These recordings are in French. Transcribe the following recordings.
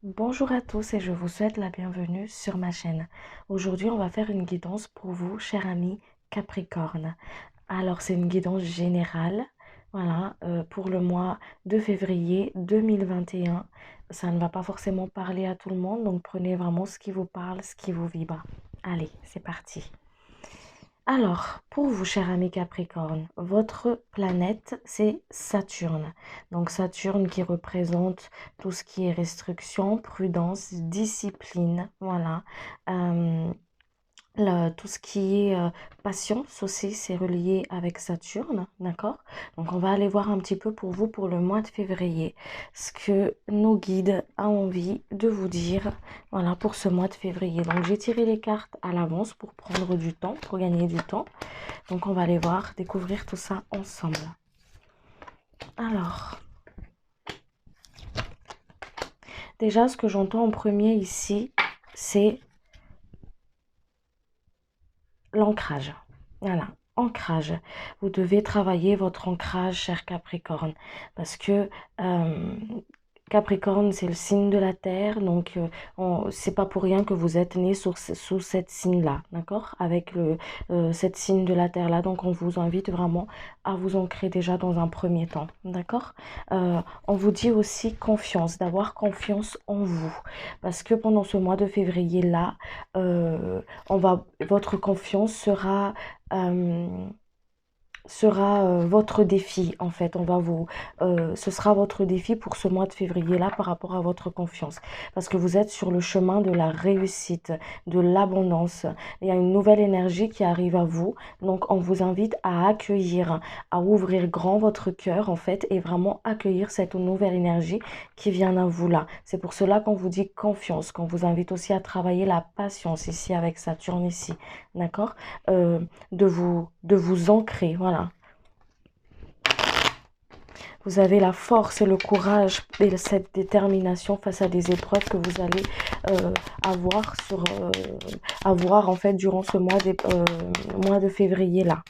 Bonjour à tous et je vous souhaite la bienvenue sur ma chaîne. Aujourd'hui, on va faire une guidance pour vous, chers amis Capricorne. Alors, c'est une guidance générale, voilà, pour le mois de février 2021. Ça ne va pas forcément parler à tout le monde, donc prenez vraiment ce qui vous parle, ce qui vous vibre. Allez, c'est parti. Alors, pour vous, cher ami Capricorne, votre planète, c'est Saturne. Donc Saturne qui représente tout ce qui est restriction, prudence, discipline, voilà. Euh, tout ce qui est patience aussi, c'est relié avec Saturne, d'accord? Donc on va aller voir un petit peu pour vous pour le mois de février, ce que nos guides ont envie de vous dire, voilà, pour ce mois de février. Donc j'ai tiré les cartes à l'avance pour prendre du temps, pour gagner du temps. Donc on va aller voir, découvrir tout ça ensemble. Alors, déjà ce que j'entends en premier ici, c'est l'ancrage. Voilà, ancrage. Vous devez travailler votre ancrage, cher Capricorne, parce que Capricorne, c'est le signe de la terre, donc c'est pas pour rien que vous êtes né sous cette signe-là, d'accord? Avec cette signe de la terre-là, donc on vous invite vraiment à vous ancrer déjà dans un premier temps, d'accord? On vous dit aussi confiance, d'avoir confiance en vous, parce que pendant ce mois de février-là, votre confiance sera votre défi en fait. Ce sera votre défi pour ce mois de février là par rapport à votre confiance, parce que vous êtes sur le chemin de la réussite, de l'abondance. Il y a une nouvelle énergie qui arrive à vous, donc on vous invite à accueillir, à ouvrir grand votre cœur en fait et vraiment accueillir cette nouvelle énergie qui vient à vous là. C'est pour cela qu'on vous dit confiance, qu'on vous invite aussi à travailler la patience ici avec Saturne ici, d'accord? De vous ancrer, voilà. Vous avez la force et le courage et cette détermination face à des épreuves que vous allez avoir en fait durant ce mois de février là.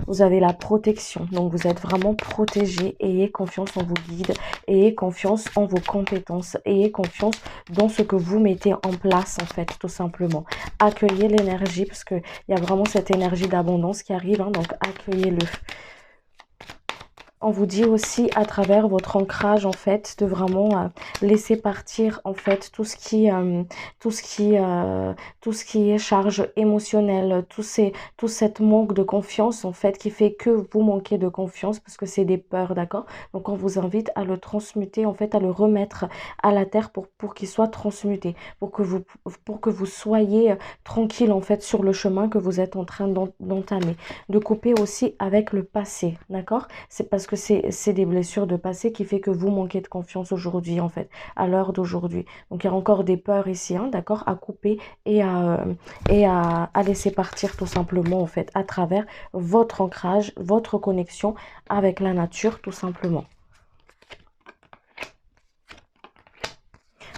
Vous avez la protection, donc vous êtes vraiment protégé. Ayez confiance en vos guides, ayez confiance en vos compétences, ayez confiance dans ce que vous mettez en place en fait, tout simplement. Accueillez l'énergie, parce qu'il y a vraiment cette énergie d'abondance qui arrive, hein, donc accueillez-le. On vous dit aussi à travers votre ancrage en fait de vraiment laisser partir en fait tout ce qui est charge émotionnelle, tout cette manque de confiance en fait qui fait que vous manquez de confiance parce que c'est des peurs, d'accord? Donc on vous invite à le transmuter en fait, à le remettre à la terre pour qu'il soit transmuté, pour que vous soyez tranquille en fait sur le chemin que vous êtes en train d'entamer. De couper aussi avec le passé, d'accord? C'est parce que c'est des blessures de passé qui fait que vous manquez de confiance aujourd'hui, en fait, à l'heure d'aujourd'hui. Donc, il y a encore des peurs ici, hein, d'accord, à couper et à laisser partir tout simplement, en fait, à travers votre ancrage, votre connexion avec la nature, tout simplement.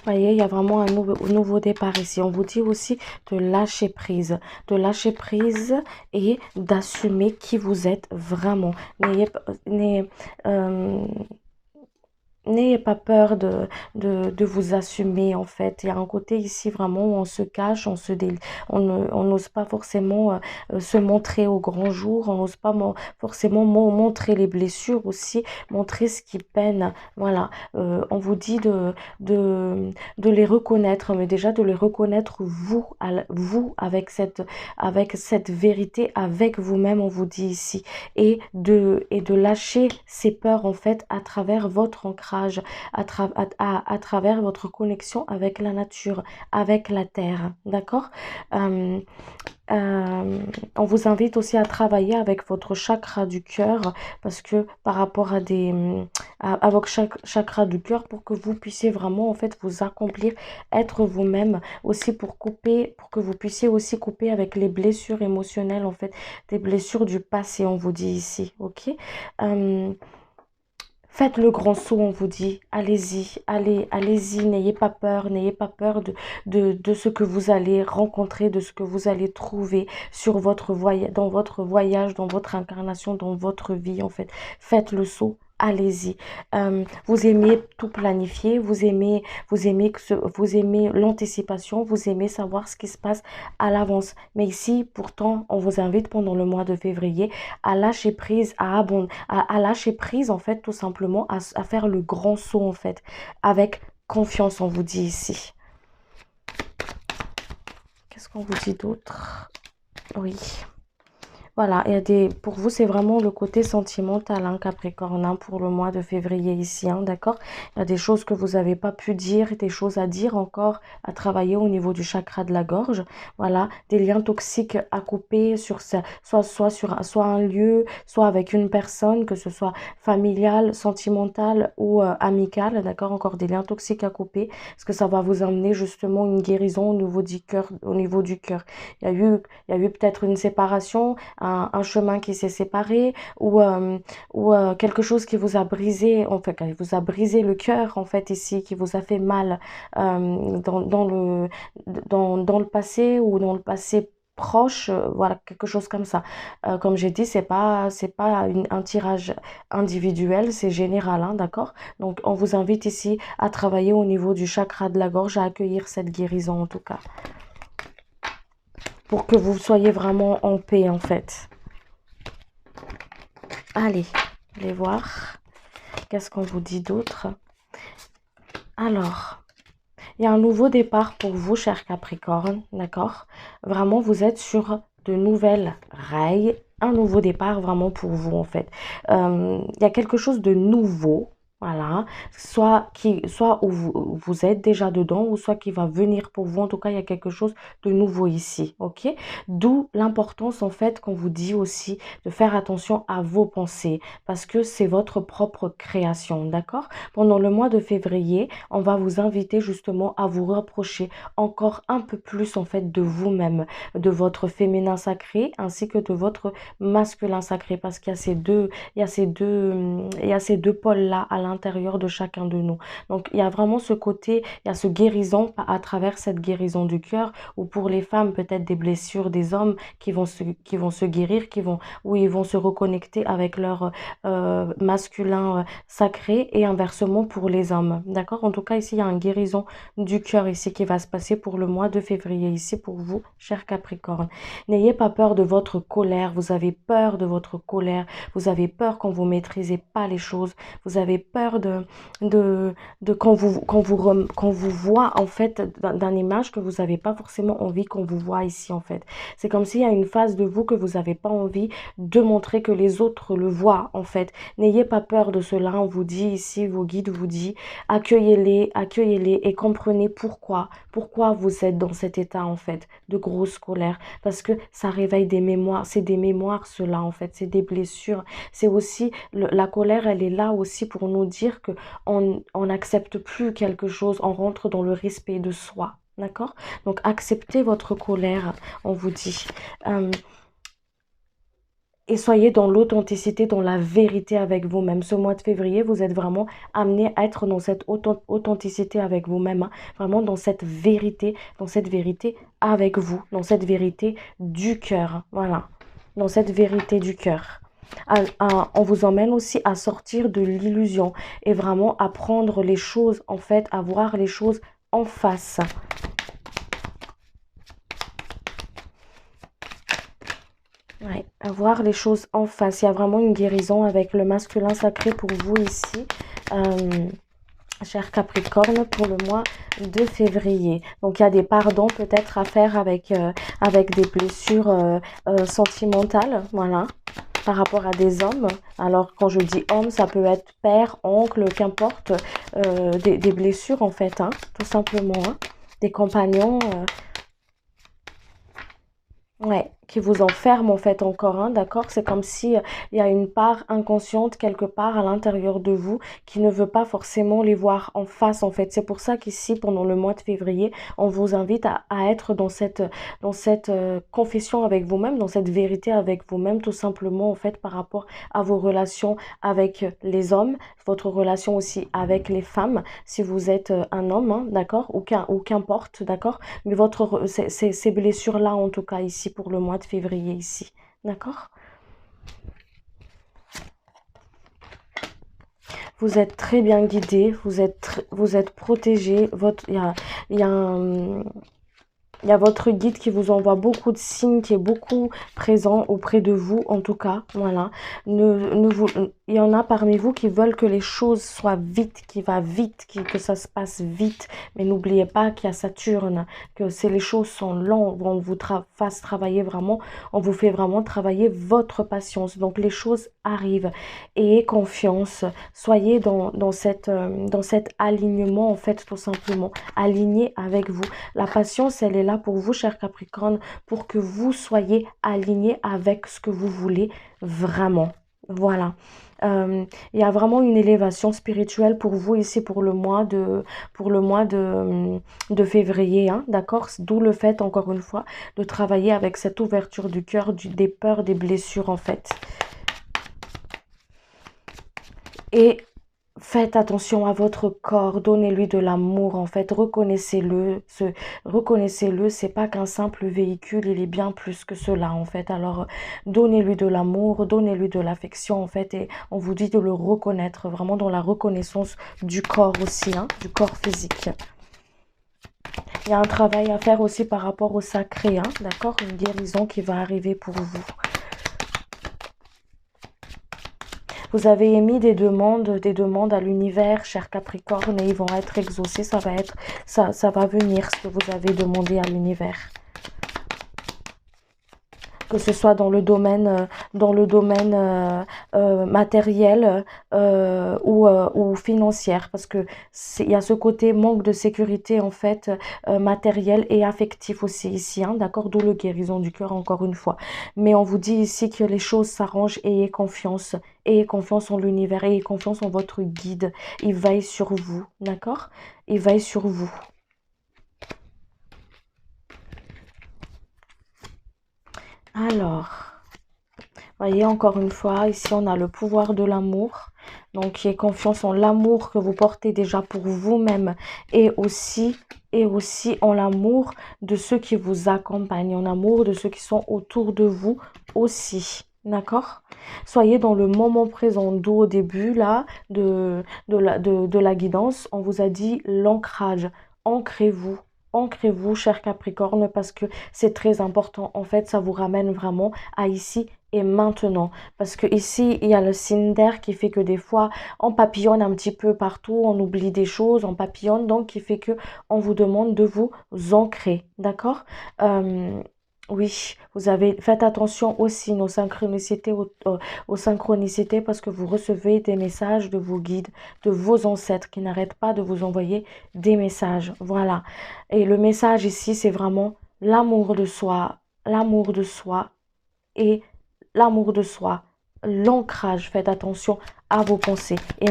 Vous voyez, il y a vraiment un nouveau départ ici. On vous dit aussi de lâcher prise et d'assumer qui vous êtes vraiment. N'ayez pas peur de vous assumer en fait. Il y a un côté ici vraiment où on se cache, on n'ose pas forcément se montrer au grand jour, on n'ose pas forcément montrer les blessures aussi, montrer ce qui peine. Voilà, on vous dit de les reconnaître, mais déjà de les reconnaître vous avec cette vérité, avec vous-même, on vous dit ici, et de lâcher ces peurs en fait à travers votre ancrage, à travers votre connexion avec la nature, avec la terre, d'accord? euh, on vous invite aussi à travailler avec votre chakra du cœur, parce que par rapport à votre chakra du cœur, pour que vous puissiez vraiment en fait vous accomplir, être vous-même aussi, pour que vous puissiez aussi couper avec les blessures émotionnelles en fait, des blessures du passé, on vous dit ici, ok? Faites le grand saut, on vous dit. Allez-y, allez-y, n'ayez pas peur de ce que vous allez rencontrer, de ce que vous allez trouver sur dans votre voyage, dans votre incarnation, dans votre vie, en fait. Faites le saut, allez-y. Vous aimez tout planifier, vous aimez l'anticipation, vous aimez savoir ce qui se passe à l'avance. Mais ici, pourtant, on vous invite pendant le mois de février à lâcher prise, à lâcher prise, en fait, tout simplement, à faire le grand saut, en fait, avec confiance, on vous dit ici. Qu'est-ce qu'on vous dit d'autre? Oui. Voilà, pour vous, c'est vraiment le côté sentimental, hein, Capricorne, hein, pour le mois de février ici, hein, d'accord? Il y a des choses que vous n'avez pas pu dire, des choses à dire encore, à travailler au niveau du chakra de la gorge. Voilà, des liens toxiques à couper sur soit un lieu, soit avec une personne, que ce soit familial, sentimental ou amical, d'accord? Encore des liens toxiques à couper, parce que ça va vous amener justement une guérison au niveau du cœur, au niveau du cœur. Il y a eu peut-être une séparation, un chemin qui s'est séparé ou quelque chose qui vous a brisé, en fait, qui vous a brisé le cœur, en fait, ici, qui vous a fait mal dans le passé ou dans le passé proche, voilà, quelque chose comme ça. Comme j'ai dit, c'est pas un tirage individuel, c'est général, hein, d'accord? Donc, on vous invite ici à travailler au niveau du chakra de la gorge, à accueillir cette guérison, en tout cas, pour que vous soyez vraiment en paix, en fait. Allez, allez voir. Qu'est-ce qu'on vous dit d'autre? Alors, il y a un nouveau départ pour vous, cher Capricorne, d'accord? Vraiment, vous êtes sur de nouvelles rails. Un nouveau départ vraiment pour vous, en fait. Il y a quelque chose de nouveau. Voilà, soit où vous êtes déjà dedans, ou soit qui va venir pour vous. En tout cas, il y a quelque chose de nouveau ici, ok? D'où l'importance, en fait, qu'on vous dit aussi de faire attention à vos pensées, parce que c'est votre propre création, d'accord? Pendant le mois de février, on va vous inviter justement à vous rapprocher encore un peu plus, en fait, de vous-même, de votre féminin sacré, ainsi que de votre masculin sacré, parce qu'il y a il y a ces deux pôles-là à l'intérieur de chacun de nous. Donc, il y a vraiment ce côté, il y a ce guérison à travers cette guérison du cœur, ou pour les femmes, peut-être des blessures des hommes qui vont se guérir, où ils vont se reconnecter avec leur masculin sacré, et inversement pour les hommes. D'accord? En tout cas, ici, il y a une guérison du cœur ici qui va se passer pour le mois de février ici pour vous, cher Capricorne. N'ayez pas peur de votre colère. Vous avez peur de votre colère. Vous avez peur quand vous maîtrisez pas les choses. Vous avez peur de quand vous voit, en fait, d'une image que vous n'avez pas forcément envie qu'on vous voit ici, en fait. C'est comme s'il y a une phase de vous que vous n'avez pas envie de montrer, que les autres le voient, en fait. N'ayez pas peur de cela. On vous dit ici, vos guides vous disent, accueillez-les et comprenez pourquoi vous êtes dans cet état, en fait, de grosse colère. Parce que ça réveille des mémoires. C'est des mémoires, cela, en fait. C'est des blessures. C'est aussi, la colère, elle est là aussi pour nous dire que on n'accepte plus quelque chose. On rentre dans le respect de soi. D'accord? Donc, acceptez votre colère, on vous dit. Et soyez dans l'authenticité, dans la vérité avec vous-même. Ce mois de février, vous êtes vraiment amené à être dans cette authenticité avec vous-même, hein. Vraiment dans cette vérité avec vous, dans cette vérité du cœur. Voilà, dans cette vérité du cœur. On vous emmène aussi à sortir de l'illusion et vraiment à prendre les choses, en fait, à voir les choses en face. Ouais, à voir les choses en face. Il y a vraiment une guérison avec le masculin sacré pour vous ici, cher Capricorne, pour le mois de février. Donc, il y a des pardons peut-être à faire avec des blessures sentimentales, voilà, par rapport à des hommes. Alors, quand je dis homme, ça peut être père, oncle, qu'importe, des blessures, en fait, hein, tout simplement, hein, des compagnons. Ouais, qui vous enferme en fait encore, hein, d'accord? C'est comme si il y a une part inconsciente quelque part à l'intérieur de vous qui ne veut pas forcément les voir en face, en fait. C'est pour ça qu'ici, pendant le mois de février, on vous invite à être dans cette confession avec vous-même, dans cette vérité avec vous-même, tout simplement, en fait, par rapport à vos relations avec les hommes, votre relation aussi avec les femmes, si vous êtes un homme, hein, d'accord? Ou qu'importe, d'accord? Mais ces blessures-là, en tout cas ici, pour le mois de février ici. D'accord? Vous êtes très bien guidé, vous êtes protégé. Il y a il y a votre guide qui vous envoie beaucoup de signes, qui est beaucoup présent auprès de vous, en tout cas, voilà. Il y en a parmi vous qui veulent que les choses soient vite, qui va vite, que ça se passe vite. Mais n'oubliez pas qu'il y a Saturne, que les choses sont lentes, on vous fasse travailler vraiment, on vous fait vraiment travailler votre patience. Donc les choses arrivent. Ayez confiance, soyez dans cet alignement, en fait, tout simplement, aligné avec vous. La patience, elle est là pour vous, cher Capricorne, pour que vous soyez aligné avec ce que vous voulez vraiment. Voilà. Il y a vraiment une élévation spirituelle pour vous ici pour le mois de février, hein, d'accord? D'où le fait, encore une fois, de travailler avec cette ouverture du cœur, des peurs, des blessures, en fait. Et faites attention à votre corps, donnez-lui de l'amour, en fait, reconnaissez-le. Reconnaissez-le, c'est pas qu'un simple véhicule, il est bien plus que cela, en fait. Alors, donnez-lui de l'amour, donnez-lui de l'affection, en fait, et on vous dit de le reconnaître, vraiment dans la reconnaissance du corps aussi, hein, du corps physique. Il y a un travail à faire aussi par rapport au sacré, hein, d'accord? Une guérison qui va arriver pour vous. Vous avez émis des demandes à l'univers, cher Capricorne, et ils vont être exaucés. Ça va venir ce que vous avez demandé à l'univers. Que ce soit dans le domaine matériel ou financier, parce que il y a ce côté manque de sécurité, en fait, matériel et affectif aussi ici, hein, d'accord, d'où le guérison du cœur, encore une fois. Mais on vous dit ici que les choses s'arrangent, ayez confiance en l'univers, ayez confiance en votre guide, il veille sur vous, d'accord, il veille sur vous. Alors, voyez, encore une fois, ici, on a le pouvoir de l'amour. Donc, ayez confiance en l'amour que vous portez déjà pour vous-même et aussi en l'amour de ceux qui vous accompagnent, en amour de ceux qui sont autour de vous aussi. D'accord? Soyez dans le moment présent, d'où au début, là, de la guidance, on vous a dit l'ancrage. Ancrez-vous. Ancrez-vous, cher Capricorne, parce que c'est très important. En fait, ça vous ramène vraiment à ici et maintenant. Parce que ici, il y a le signe d'air qui fait que des fois, on papillonne un petit peu partout, on oublie des choses, on papillonne, donc qui fait que on vous demande de vous ancrer. D'accord? Oui, faites attention aussi aux synchronicités parce que vous recevez des messages de vos guides, de vos ancêtres qui n'arrêtent pas de vous envoyer des messages. Voilà. Et le message ici, c'est vraiment l'amour de soi et l'amour de soi, l'ancrage. Faites attention à vos pensées et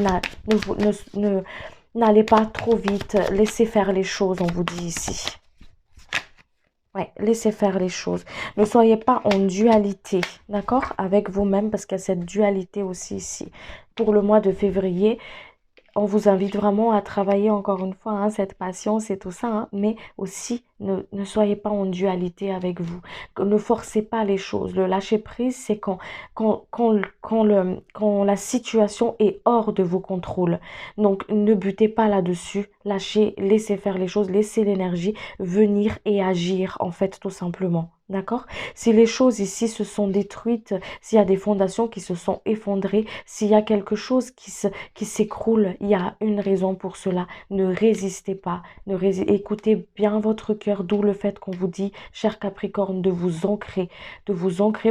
n'allez pas trop vite, laissez faire les choses, on vous dit ici. Ouais, laissez faire les choses. Ne soyez pas en dualité, d'accord, avec vous-même, parce qu'il y a cette dualité aussi ici. Pour le mois de février, on vous invite vraiment à travailler encore une fois, hein, cette patience et tout ça, hein, mais aussi ne soyez pas en dualité avec vous. Ne forcez pas les choses. Le lâcher prise, c'est quand la situation est hors de vos contrôles. Donc ne butez pas là-dessus. Lâchez, laissez faire les choses, laissez l'énergie venir et agir, en fait, tout simplement. D'accord? Si les choses ici se sont détruites, s'il y a des fondations qui se sont effondrées, s'il y a quelque chose qui s'écroule, il y a une raison pour cela. Ne résistez pas. Écoutez bien votre cœur, d'où le fait qu'on vous dit, cher Capricorne, de vous ancrer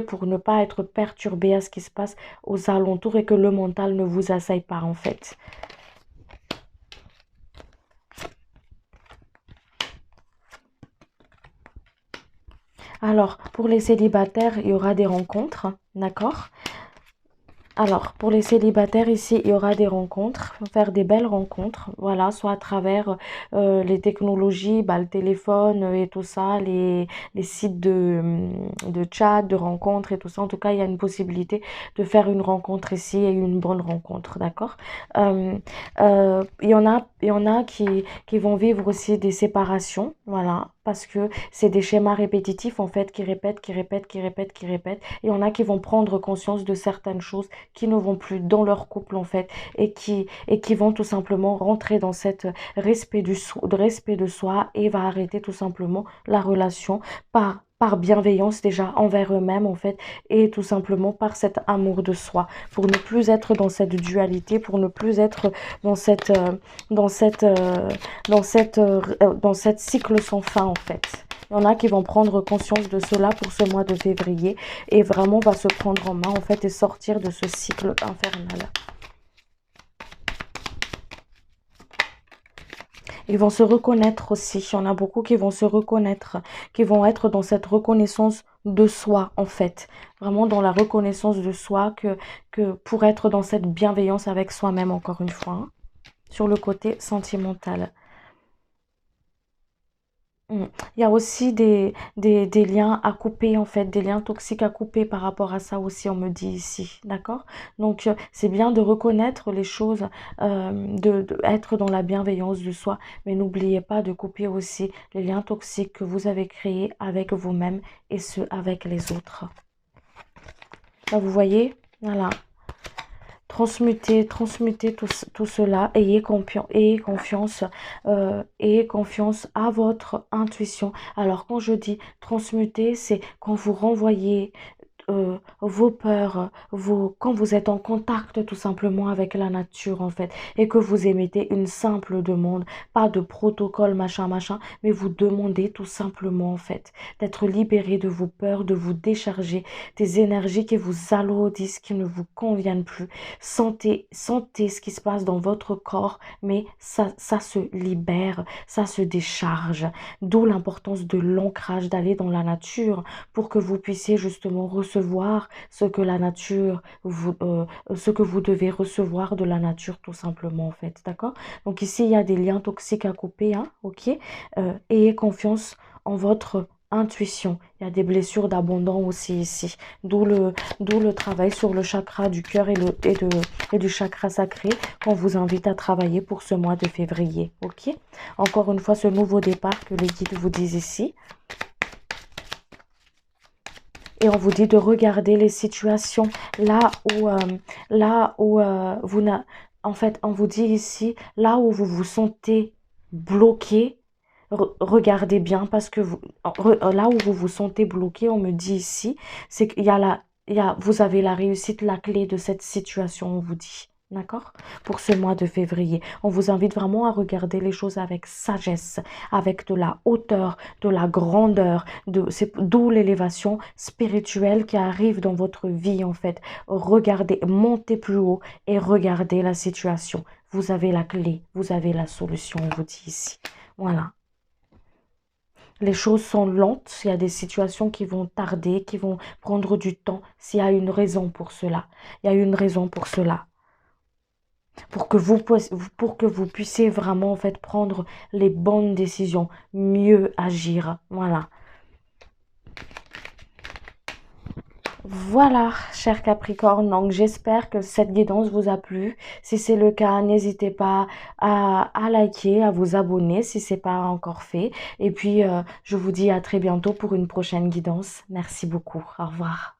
pour ne pas être perturbé à ce qui se passe aux alentours et que le mental ne vous assaille pas, en fait. Alors, pour les célibataires, il y aura des rencontres, d'accord? Alors, pour les célibataires ici, il y aura des rencontres, faire des belles rencontres, voilà, soit à travers les technologies, bah, le téléphone et tout ça, les sites de chat, de rencontres et tout ça. En tout cas, il y a une possibilité de faire une rencontre ici et une bonne rencontre, d'accord? Il y en a qui vont vivre aussi des séparations, voilà, parce que c'est des schémas répétitifs en fait qui répètent, qui répètent, qui répètent, qui répètent. Et il y en a qui vont prendre conscience de certaines choses qui ne vont plus dans leur couple en fait et qui vont tout simplement rentrer dans cette respect de soi et va arrêter tout simplement la relation par bienveillance déjà envers eux-mêmes en fait et tout simplement par cet amour de soi pour ne plus être dans cette dualité, pour ne plus être dans dans cette, euh, dans cette cycle sans fin en fait. Il y en a qui vont prendre conscience de cela pour ce mois de février et vraiment va se prendre en main en fait et sortir de ce cycle infernal. Ils vont se reconnaître aussi. Il y en a beaucoup qui vont se reconnaître, qui vont être dans cette reconnaissance de soi, en fait. Vraiment dans la reconnaissance de soi que pour être dans cette bienveillance avec soi-même, encore une fois, hein, sur le côté sentimental. Mm. Il y a aussi des liens à couper, en fait, des liens toxiques à couper par rapport à ça aussi, on me dit ici, d'accord? Donc, c'est bien de reconnaître les choses, être dans la bienveillance de soi, mais n'oubliez pas de couper aussi les liens toxiques que vous avez créés avec vous-même et ceux avec les autres. Là, vous voyez? Voilà. Transmutez tout cela, ayez confiance à votre intuition. Alors quand je dis transmuter, c'est quand vous renvoyez vos peurs, quand vous êtes en contact tout simplement avec la nature en fait, et que vous émettez une simple demande, pas de protocole, machin, machin, mais vous demandez tout simplement en fait d'être libéré de vos peurs, de vous décharger des énergies qui vous alourdissent, qui ne vous conviennent plus. Sentez ce qui se passe dans votre corps, mais ça se libère, ça se décharge. D'où l'importance de l'ancrage, d'aller dans la nature pour que vous puissiez justement recevoir ce que vous devez recevoir de la nature tout simplement en fait, d'accord? Donc ici, il y a des liens toxiques à couper, hein, ok? Ayez confiance en votre intuition. Il y a des blessures d'abondant aussi ici. D'où le travail sur le chakra du cœur et du chakra sacré qu'on vous invite à travailler pour ce mois de février, ok? Encore une fois, ce nouveau départ que les guides vous disent ici. Et on vous dit de regarder les situations là où vous n'a... En fait, on vous dit ici, là où vous vous sentez bloqué, regardez bien parce que là où vous vous sentez bloqué, on me dit ici, c'est qu'il y a vous avez la réussite, la clé de cette situation, on vous dit. D'accord? Pour ce mois de février. On vous invite vraiment à regarder les choses avec sagesse, avec de la hauteur, de la grandeur, c'est d'où l'élévation spirituelle qui arrive dans votre vie en fait. Regardez, montez plus haut et regardez la situation. Vous avez la clé, vous avez la solution, on vous dit ici. Voilà. Les choses sont lentes, il y a des situations qui vont tarder, qui vont prendre du temps. S'il y a une raison pour cela, il y a une raison pour cela. Pour que vous puissiez vraiment en fait prendre les bonnes décisions, mieux agir. Voilà. Voilà, cher Capricorne, donc j'espère que cette guidance vous a plu. Si c'est le cas, n'hésitez pas à liker, à vous abonner si ce n'est pas encore fait. Et puis, je vous dis à très bientôt pour une prochaine guidance. Merci beaucoup. Au revoir.